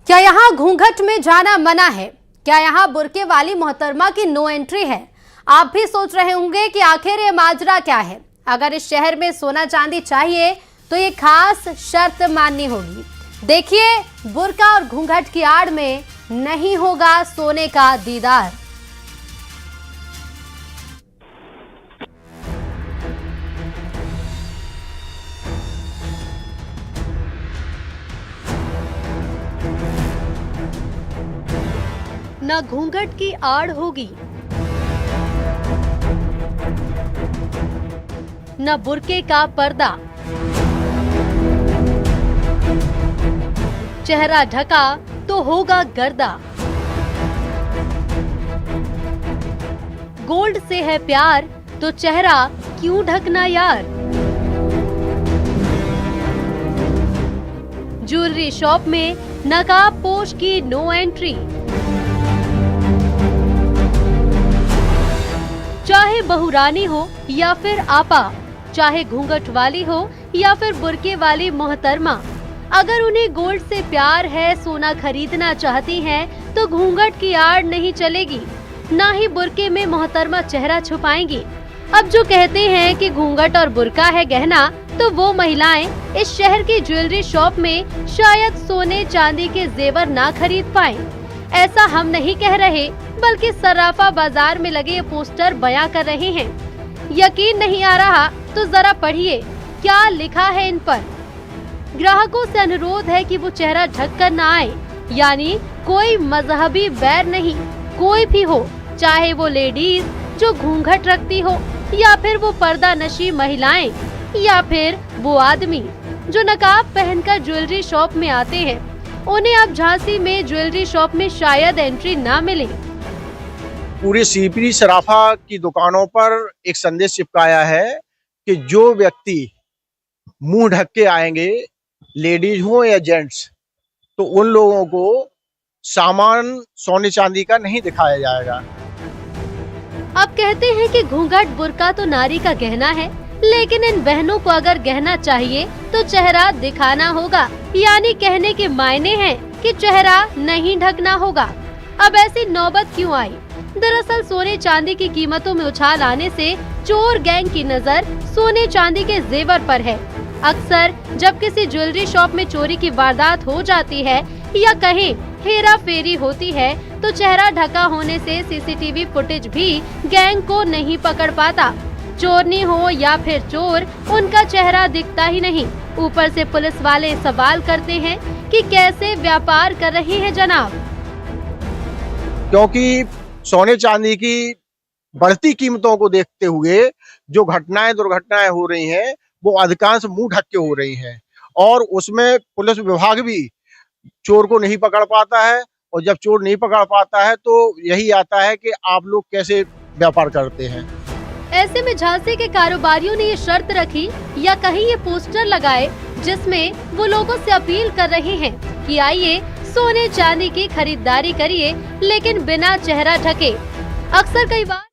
क्या यहाँ घूंघट में जाना मना है? क्या यहाँ बुर्के वाली मोहतरमा की नो एंट्री है? आप भी सोच रहे होंगे कि आखिर ये माजरा क्या है। अगर इस शहर में सोना चांदी चाहिए तो ये खास शर्त माननी होगी। देखिए, बुर्का और घूंघट की आड़ में नहीं होगा सोने का दीदार। न घूंघट की आड़ होगी, न बुर्के का पर्दा। चेहरा ढका तो होगा गर्दा। गोल्ड से है प्यार तो चेहरा क्यों ढकना यार। ज्वेलरी शॉप में नकाब पोश की नो एंट्री। चाहे बहुरानी हो या फिर आपा, चाहे घूंघट वाली हो या फिर बुर्के वाली मोहतरमा, अगर उन्हें गोल्ड से प्यार है, सोना खरीदना चाहती हैं, तो घूंघट की आड़ नहीं चलेगी, ना ही बुर्के में मोहतरमा चेहरा छुपाएंगी। अब जो कहते हैं कि घूंघट और बुर्का है गहना, तो वो महिलाएं इस शहर की ज्वेलरी शॉप में शायद सोने चांदी के जेवर ना खरीद पाएं। ऐसा हम नहीं कह रहे, बल्कि सराफा बाजार में लगे ये पोस्टर बयां कर रहे हैं। यकीन नहीं आ रहा तो जरा पढ़िए क्या लिखा है इन पर। ग्राहकों से अनुरोध है कि वो चेहरा ढककर न आए, यानी कोई मजहबी बैर नहीं, कोई भी हो, चाहे वो लेडीज जो घूंघट रखती हो, या फिर वो पर्दा नशी महिलाएं, या फिर वो आदमी जो नकाब पहनकर ज्वेलरी शॉप में आते हैं। उन्हें अब झांसी में ज्वेलरी शॉप में शायद एंट्री ना मिले। पूरे सीपरी सराफा की दुकानों पर एक संदेश चिपकाया है कि जो व्यक्ति मुंह ढक के आएंगे, लेडीज हो या जेंट्स, तो उन लोगों को सामान सोने चांदी का नहीं दिखाया जाएगा। अब कहते हैं कि घूंघट बुर्का तो नारी का गहना है, लेकिन इन बहनों को अगर गहना चाहिए तो चेहरा दिखाना होगा, यानी कहने के मायने हैं कि चेहरा नहीं ढकना होगा। अब ऐसी नौबत क्यों आई? दरअसल सोने चांदी की कीमतों में उछाल आने से चोर गैंग की नजर सोने चांदी के जेवर पर है। अक्सर जब किसी ज्वेलरी शॉप में चोरी की वारदात हो जाती है या कहीं हेरा फेरी होती है, तो चेहरा ढका होने से सीसीटीवी फुटेज भी गैंग को नहीं पकड़ पाता। चोरनी हो या फिर चोर, उनका चेहरा दिखता ही नहीं। ऊपर से पुलिस वाले सवाल करते हैं कि कैसे व्यापार कर रही है जनाब। क्योंकि सोने चांदी की बढ़ती कीमतों को देखते हुए जो दुर्घटनाएं हो रही हैं, वो अधिकांश मुंह ढक के हो रही हैं, और उसमें पुलिस विभाग भी चोर को नहीं पकड़ पाता है। और जब चोर नहीं पकड़ पाता है तो यही आता है कि आप लोग कैसे व्यापार करते हैं। ऐसे में झांसी के कारोबारियों ने ये शर्त रखी या कहीं ये पोस्टर लगाए जिसमें वो लोगों से अपील कर रहे हैं कि आइए सोने चांदी की खरीदारी करिए, लेकिन बिना चेहरा ढके। अक्सर कई बार